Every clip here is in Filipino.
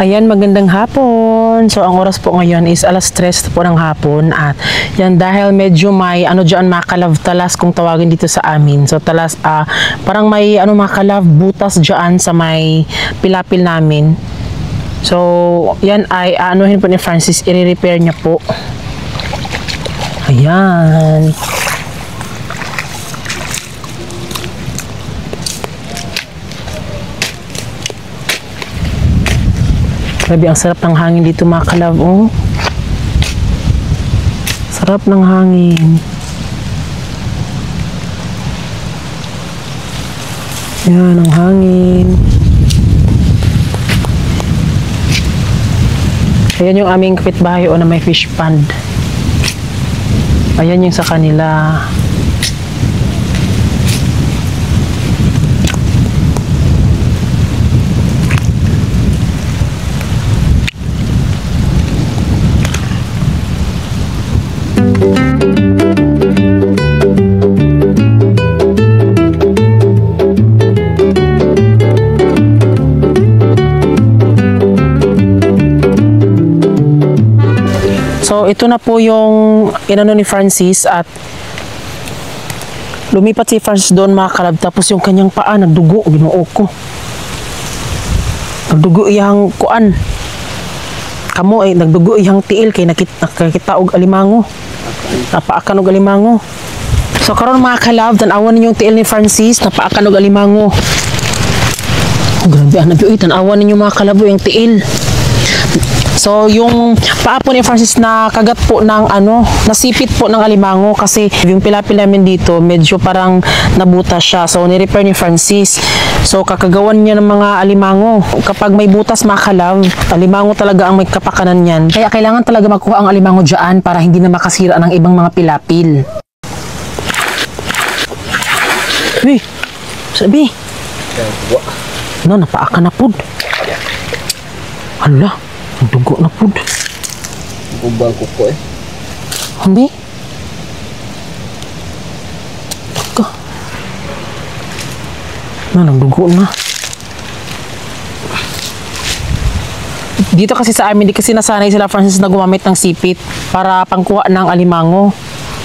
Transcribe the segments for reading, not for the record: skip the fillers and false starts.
Ayan, magandang hapon. So, ang oras po ngayon is 3:00 po ng hapon. At yan, dahil medyo may, dyan, makalove talas kung tawagin dito sa amin. So, talas, parang may, makalove butas dyan sa may pilapil namin. So, yan ay, anuhin po ni Francis, i-repair niya po. Ayan. Grabe, ang sarap ng hangin dito mga kalab, oh. Sarap ng hangin. Yan, ang hangin. Ayan yung aming kapitbahay, oh, na may fish pond. Ayan yung sa kanila. So, ito na po yung inano ni Francis at lumipat si Francis doon mga kalab. Tapos yung kanyang paa, nagdugo. Ginoo ko. Nagdugo iyang kuan. Kamo ay nagdugo iyang tiil kay nakita og alimango. Napaakan og alimango. So, karon mga kalab, tanawan ninyo yung tiil ni Francis. Napaakan og alimango. Oh, grabe, tanawan ninyo mga kalab yung tiil. So, yung paa po ni Francis na kagat po ng nasipit po ng alimango kasi yung pilapil namin dito medyo parang nabutas siya. So, ni-repair ni Francis. So, kakagawan niya ng mga alimango. Kapag may butas mga kalab, alimango talaga ang may kapakanan niyan. Kaya kailangan talaga makuha ang alimango dyan para hindi na makasira ng ibang mga pilapil. Uy! Sabi! Napaakan na po. Hala! Dugo na po. Ubang kuko eh. Hindi. Taka. Nagdugo na. Dito kasi sa amin, di kasi nasanay sila Francis na gumamit ng sipit para pangkuha ng alimango.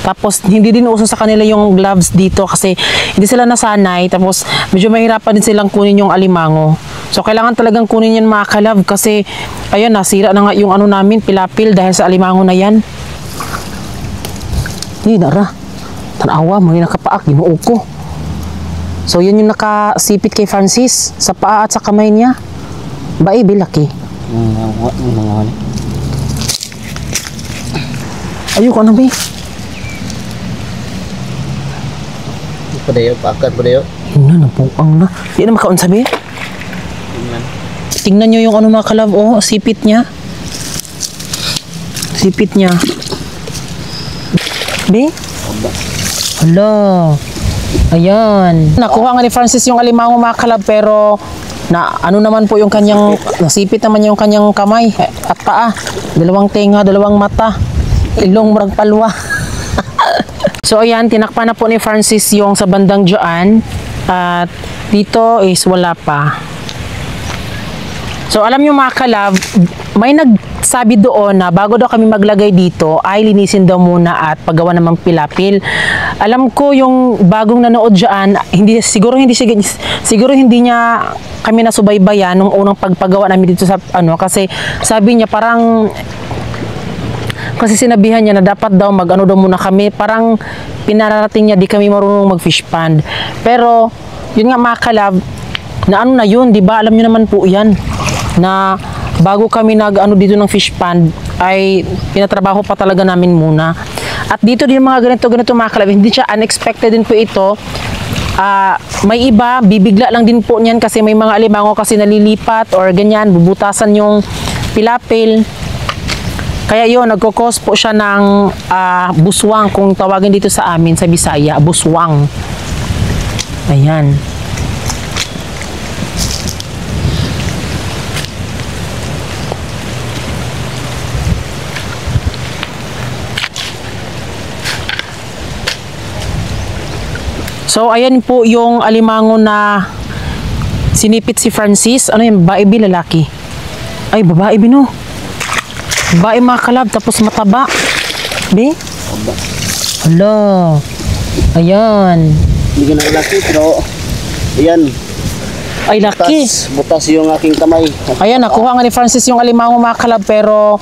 Tapos, hindi din uso sa kanila yung gloves dito kasi hindi sila nasanay. Tapos, medyo mahirapan din silang kunin yung alimango. So, kailangan talagang kunin yan mga kalab kasi, ayun, nasira na nga yung namin, pilapil dahil sa alimango na yan. Hindi, nara. Tanawa, mga nakapaak, ginuo ko. So, yun yung nakasipit kay Francis sa paa at sa kamay niya. Bae, bilaki. Ayoko na, be. Padayo, paakat padayo. Napuang na. Di na makaon sabi. Tingnan nyo yung mga kalab, oh, sipit niya. Sipit niya. Be? Hala. Ayan. Nakuha nga ni Francis yung alimango mga kalab pero naman po yung kanyang, nasipit naman yung kanyang kamay at paa. Dalawang tenga, dalawang mata. Ilong murag palwa. So, ayan, tinakpan na po ni Francis yung sa bandang dyan. At dito is wala pa. So, alam nyo mga kalab, may nagsabi doon na bago daw kami maglagay dito, ay linisin daw muna at paggawa namang pilapil. Alam ko yung bagong nanood dyan, siguro hindi niya kami nasubaybayan nung unang pagpagawa namin dito sa kasi sabi niya parang kasi sinabihan niya na dapat daw daw muna kami. Parang pinararating niya di kami marunong mag-fish pond. Pero, yun nga mga kalab, na yun, di ba? Alam niyo naman po yan. Na bago kami dito ng fish pond, ay pinatrabaho pa talaga namin muna. At dito din mga ganito mga kalab, hindi siya unexpected din po ito. May iba, bibigla lang din po niyan kasi may mga alimango kasi nalilipat or ganyan, bubutasan yung pilapil. Kaya yun, nagkukos po siya ng buswang kung tawagin dito sa amin sa Bisaya, buswang. Ayan. So, ayan po yung alimango na sinipit si Francis. Ano yun? Bae, lalaki? Ay, babae, Bino. Babae mga kalab, tapos mataba. Be? Aba. Hala. Ayan. Hindi ka na laki, pero ayan. Ay, laki. Butas yung aking kamay. Ayan, nakuha nga ni Francis yung alimango mga kalab, pero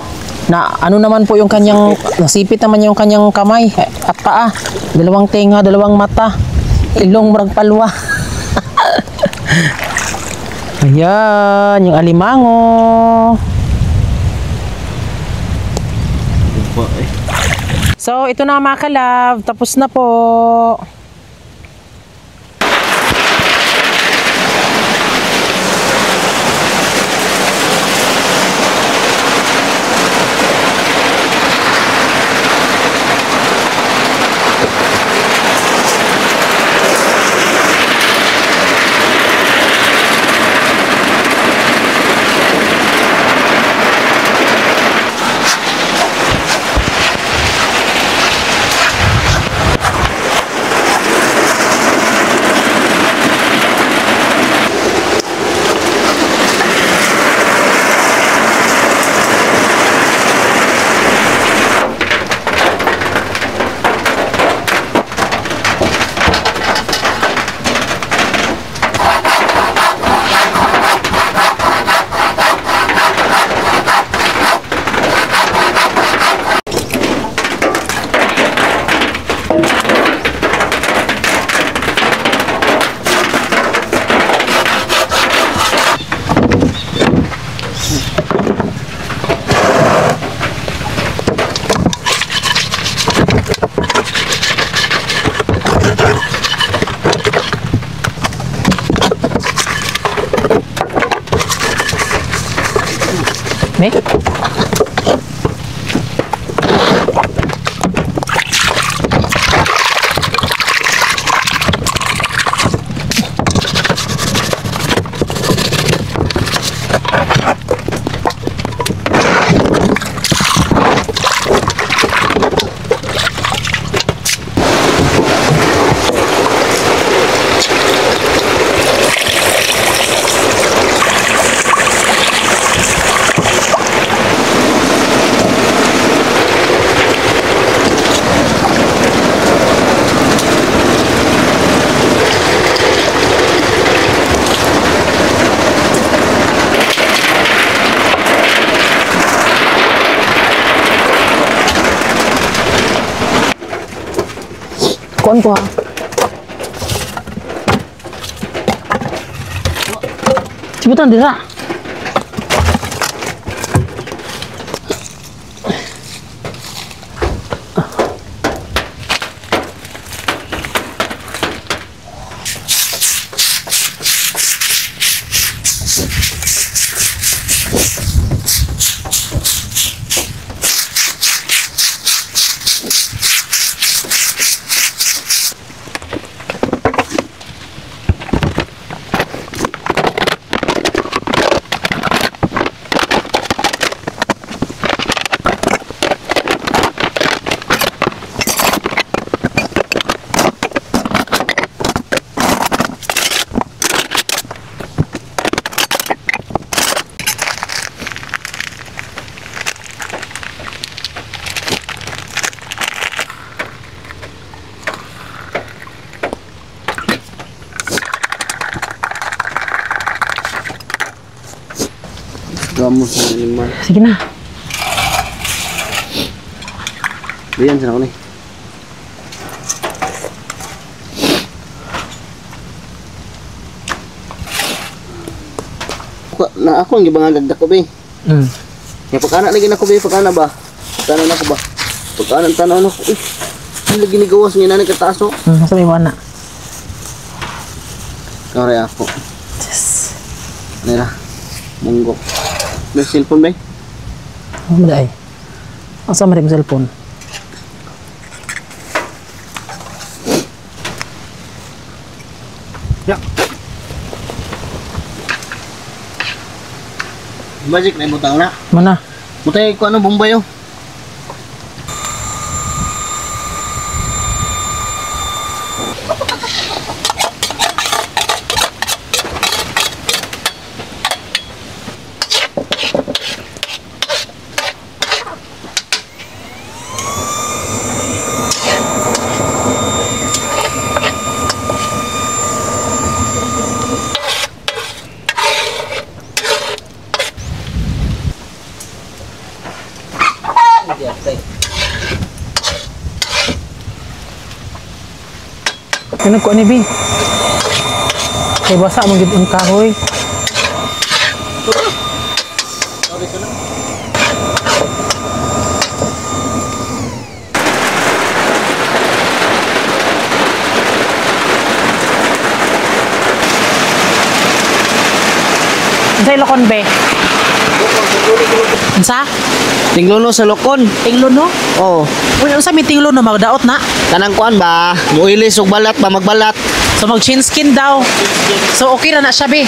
ano naman po yung kanyang, nasipit naman yung kanyang kamay at paa. Dalawang tenga, dalawang mata. Ilong murag palwa. Ayan, yung alimango. Aba, eh. So, ito na mga kalab. Tapos na po. Me? Kuan ko ha. Cepetan dira. Gamos sa liman. Sige na. Diyan sana ko ni. Na ako ang gibangagag ko be. Ya pagkana lagi nako be, pagkana ba? Pagkana nako ba? Pagkana tanaw nako. Ang lagi ni gawas nga nani kataas no. Sa may wana. Kare ako. Yes. Nira. Munggo. May cellphone ba? Ano ba ay? Asa man yung cellphone? Ya. Magic na butang na. Mana? Mutay ko ano Bombay yo. Ano ko ni Bi? Kay basa mo gid ang kahoy. Sa Ilocon be. Unsa? Tingluno sa lokon. Tingluno? Oo. Uy, unsa mi tingluno magdaot na? Kanang kuan ba? Muilis ug balat ba magbalat. So mag chin skin daw. So okay ra na siya be.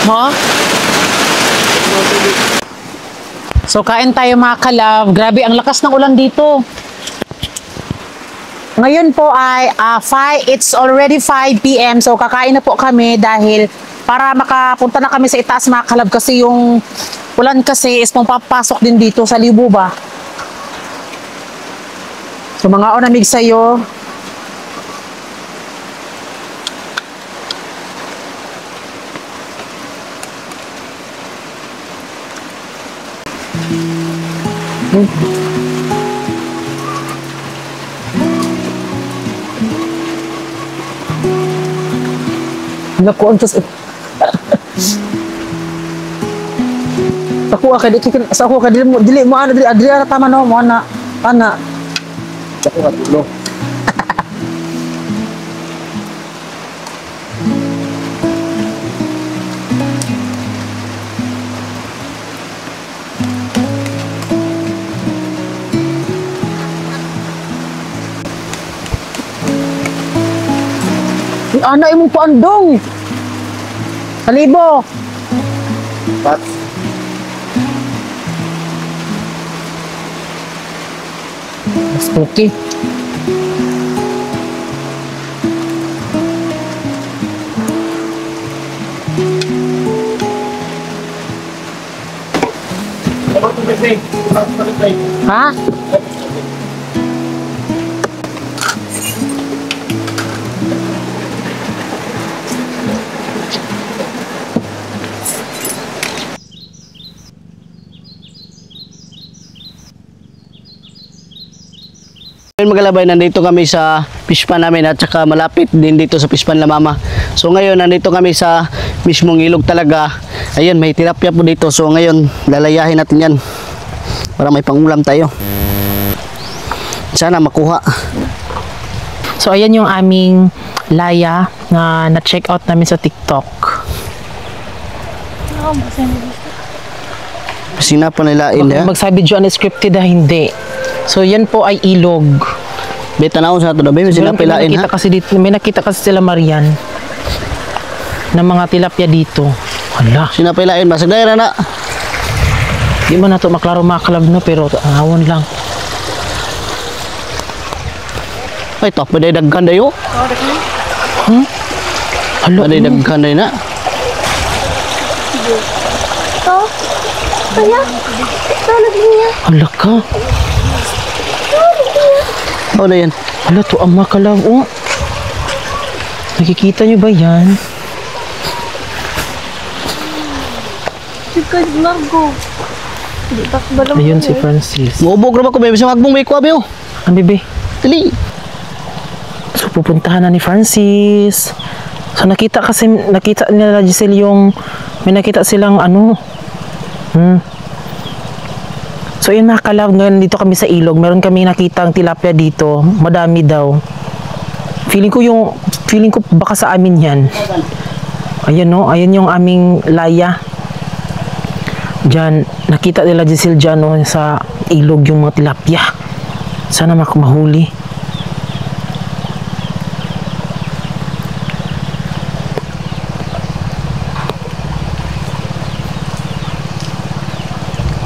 Mo? So kain tayo mga kalab. Grabe ang lakas ng ulan dito. Ngayon po ay it's already 5 p.m. So kakain na po kami dahil para makapunta na kami sa itaas mga kalab kasi yung ulan kasi is papasok din dito sa libo ba. So mga onamig sa'yo. Naku, antos. Ako ka dili mo ano dili ara tama no mo ana. Ako ka tulo. Ana imong paandong. Kalibo. Pat. Spooky. Ha? Ngayon magalabay, nandito kami sa fishpan namin at saka malapit din dito sa fishpan La Mama. So ngayon nandito kami sa mismong ilog talaga. Ayun, may tilapia po dito. So ngayon lalayahin natin yan para may pangulam tayo. Sana makuha. So ayan yung aming laya na na-check out namin sa TikTok. Sina pa nilain ya. Magsabi dyan scripted na hindi. So yan po ay ilog. Beta na sa to daw, may sina pilain ha. May nakita kasi sila Marian ng mga tilapia dito. Hala. Sina pilain ba sa daira na. Di man nato maklaro mga kalab no pero awon lang. Ay to, pwede daghan dayo. Hmm? Hala. Pwede daghan dayo na. To? Kaya? Ito lagi niya. Hala ka. Oh na yan. Hala to ang mga kalab. Oh. Nakikita nyo ba yan? Because Margo. Hindi pa balam. Ayun si Francis. Mubog ra ba ko, may bisang agbong may kuha biyo. Ang bebe. Dali. So pupuntahan na ni Francis. So nakita nila Giselle yung may nakita silang ano. So yun mga kalab, ngayon dito kami sa ilog. Meron kami nakitang tilapia dito. Madami daw. Feeling ko baka sa amin yan. Ayan no, ayan yung aming laya. Diyan, nakita nila Giselle dyan no, sa ilog yung mga tilapia. Sana mahuli.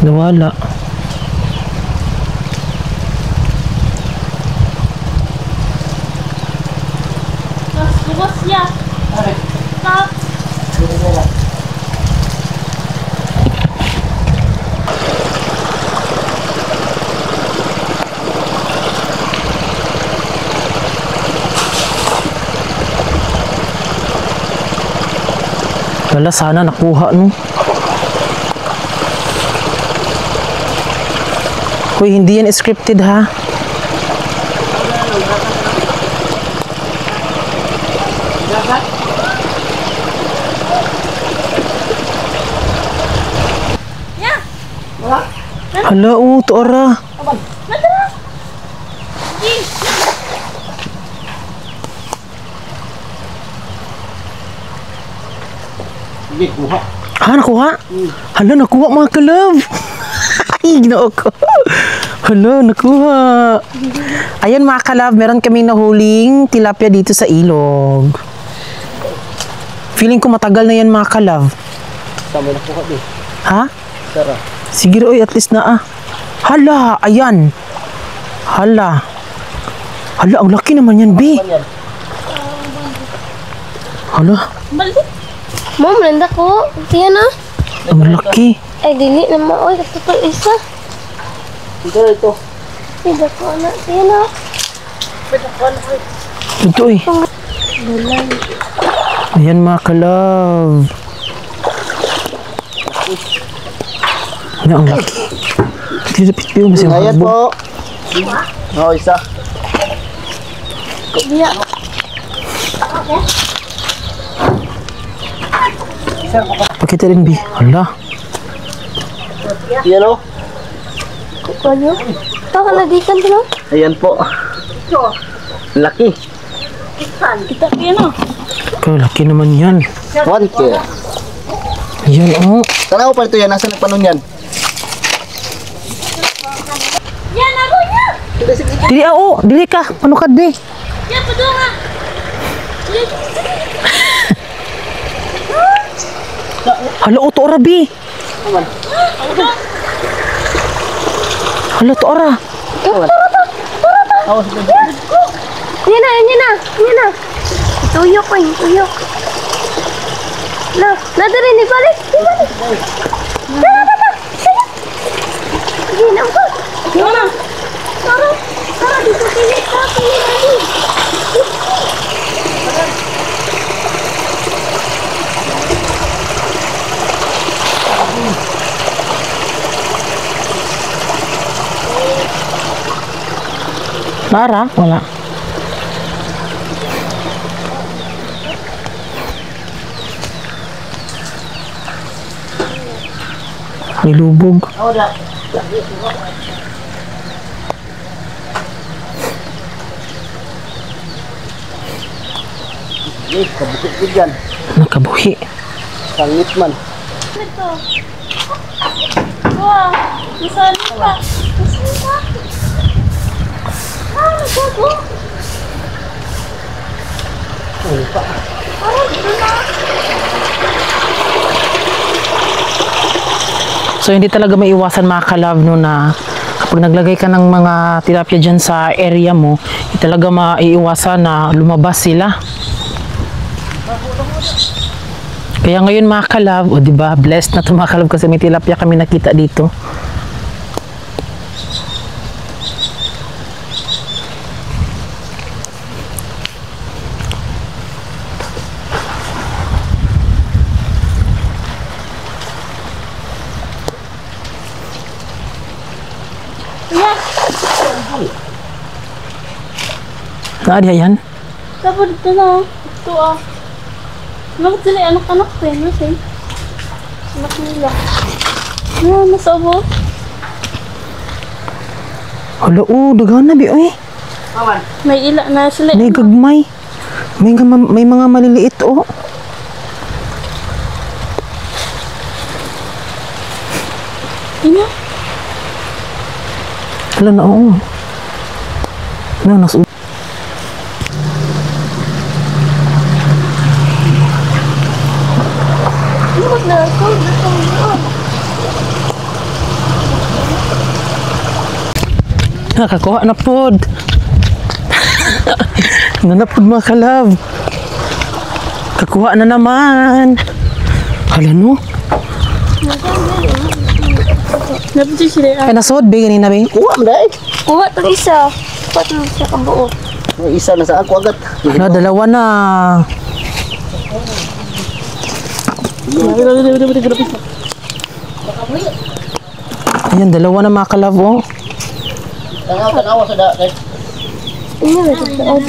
Nawala. Bukas ya. Stop. Wala, sana nakuha no. Uy, hindi yan scripted ha. Hala, tuara. Hindi, kuha. Nakuha? Hala, nakuha mga kalab. Ay, ginoo ko. Hala, nakuha. Ayan mga kalab, meron kaming nahuling tilapia dito sa ilog. Feeling ko matagal na yan mga kalab. Tama na kuha din. Ha? Tara. Sige oy, at least na Hala, ayan. Hala. Hala, ang laki naman yan, B. Hala, Balik. Mom, nanda ko. Tiyan na. ang laki. Ay, dili na mo. Oy, katutol isa. Ito. Hindi ko na. Tiyan na. Ito eh. Bulan. Ayan mga kalab. Hala, ang laki. Dito, masih Ayan po. Oo, isa. Biya. Pakita rin, B. Hala. Yan o. Kukuha Baka nagikan ko na. Ayan po. Laki. Kita ko yan o. Kaya laki naman yan. 1K. Ayan, oh. Tanaw pa ito yan. Nasa nagpanon yan? Yan, ako yan. Dili, dili ka. Ano ka, di? Yan, pado nga. Hala, tuara, B. Hala, tuara. Yan na, yan na. Yan na. Tuyok ko yun, tuyok. Na, nadarin, ibalik. Ibalik. Na. Sige. Sige na ako. Yan na. Tara, dito pilit ka. Pilit. Lara? Wala. Nilubog. Kabukit ko dyan. Nakabuhi. Sangit man. Ito. Wow, masali pa. Masali pa. Nagbago. So hindi talaga maiwasan mga kalab no na kapag naglagay ka ng mga tilapia dyan sa area mo, hindi talaga maiiwasan na lumabas sila. Kaya ngayon mga kalab, o diba, blessed na to mga kalab kasi may tilapia kami nakita dito. Naadi yan? Tapos dito na. Ito ah. Bakit sila anak-anak ko eh? Nasa eh? Anak nila. Nasa abo. Hala, dagan na, oy. May ila na sila. May gagmay. May mga maliliit, oh. Ina? Hala na, oo. Nasa Lumot na ako. Nakakuha na pod. Nanapod mga kalab. Kakuha na naman. Hala no. Napiti sila. Kaya nasod, be, ganina, be. Kuha mo dahil. Kuha itong isa. Kuha itong isa kabuo. May isa na sa ako agad. Hala, dalawa na. Ayan, dalawa na mga kalab, oh. Tanawa sa dati. Iya, betul.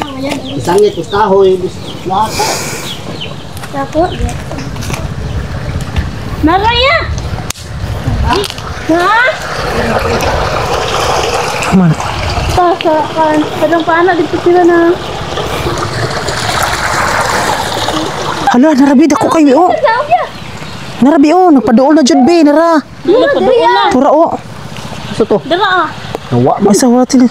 Sangit, kahoy, lahat. Takut. Naraya. Hah? Man. Pasakan. Kadang paana dito sila na. Hala, narabi ako kayo. Oh. Saan ya? Narabi oh, nagpaduol na jud be, nara. Tura oh. Asa to? Dara ah. Nawa. Masa wala sila.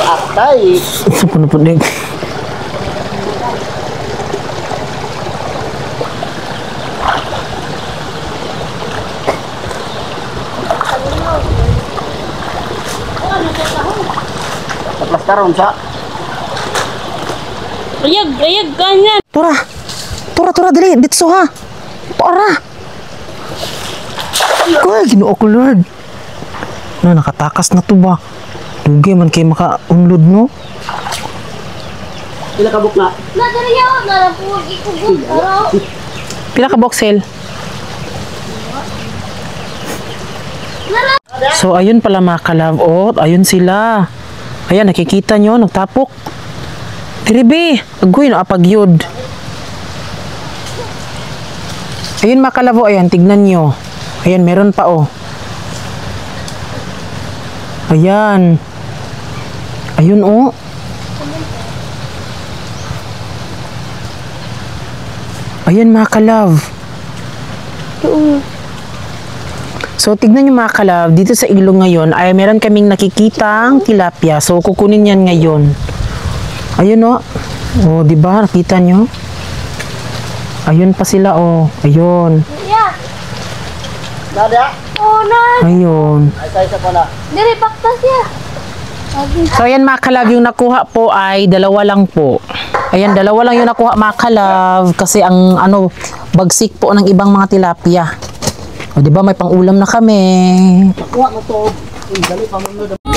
Atay. Sa puno-puno. Plastaron sa. Ayag ganyan. Tura, dali, ditso ha. Tura. Ay, ginoo ko, Lord. Na, nakatakas na to ba? Dugi man kayo makaunlod, no? Pila ka bukla? Naraya. Narapuwag ikugod. Araw. Pila ka boxel? So, ayun pala mga kalabot. Ayun sila. Ayan, nakikita nyo, nagtapok. Tiribi, agoy na apagyod. Ayun mga kalabo, ayan, tignan nyo. Ayan, meron pa oh. Ayan. Ayun oh. Ayan mga kalab. So, tignan nyo mga kalab, dito sa ilong ngayon ay meron kaming nakikitang tilapia. So, kukunin yan ngayon. Ayun o. O, diba? Nakita nyo? Ayun pa sila o. Ayun. Ya. Nada. Oh, na. Ayun. Ay sa pala. Diri baktas ya. So, ayan mga kalab, yung nakuha po ay dalawa lang po. Ayan, dalawa lang yung nakuha mga kalab kasi ang ano, bagsik po ng ibang mga tilapia. O, diba? May pang-ulam na kami. Kuha mo to. Dali pa mo.